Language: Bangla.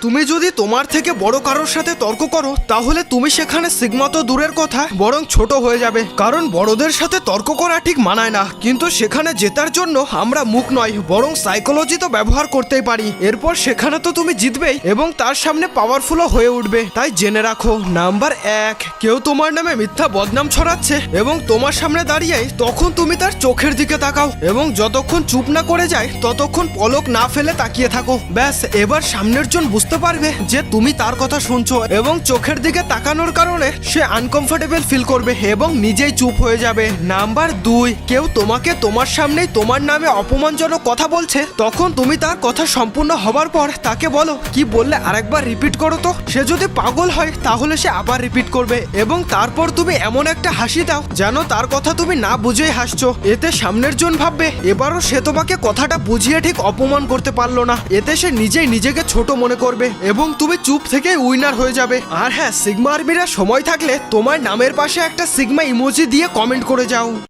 তুমি যদি তোমার থেকে বড় কারোর সাথে তর্ক করো তাহলে তুমি সেখানে সিগমা তো দূরের কথা বরং ছোট হয়ে যাবে, কারণ বড়দের সাথে তর্ক করা ঠিক মানায় না। কিন্তু সেখানে জেতার জন্য আমরা মুখ নয় বরং সাইকোলজি তো ব্যবহার করতেই পারি। এরপর সেখানে তো তুমি জিতবেই এবং তার সামনে পাওয়ারফুলও হয়ে উঠবে। তাই জেনে রাখো, নাম্বার 1, কেউ তোমার নামে মিথ্যা বদনাম ছড়াচ্ছে এবং তোমার সামনে দাঁড়িয়ে তখন তুমি তার চোখের দিকে তাকাও এবং যতক্ষণ চুপ না করে যায় ততক্ষণ পলক না ফেলে তাকিয়ে থাকো। ব্যাস, এবার সামনের জন বুঝতে পারবে যে তুমি তার কথা শুনছো এবং চোখের দিকে তাকানোর কারণে সে আনকমফোর্টেবল ফিল করবে এবং নিজেই চুপ হয়ে যাবে। নাম্বার 2, কেউ তোমাকে তোমার সামনেই তোমার নামে অপমানজনক কথা বলছে, তখন তুমি তার কথা সম্পূর্ণ হবার পর তাকে বলো, কি বললে আরেকবার রিপিট করো তো। সে যদি পাগল হয় তাহলে সে আবার রিপিট করবে এবং তারপর তুমি এমন একটা হাসি দাও যেন তার কথা তুমি না বুঝেই হাসছো। এতে সামনের জন ভাববে এবারও সে তোমাকে কথাটা বুঝিয়ে ঠিক অপমান করতে পারলো না। এতে সে নিজেই নিজেকে ছোট মনে করবে এবং তুমি চুপ থেকে উইনার হয়ে যাবে। আর হ্যাঁ, সিগমা আর্মিরা সময় থাকলে তোমার নামের পাশে একটা সিগমা ইমোজি দিয়ে কমেন্ট করে যাও।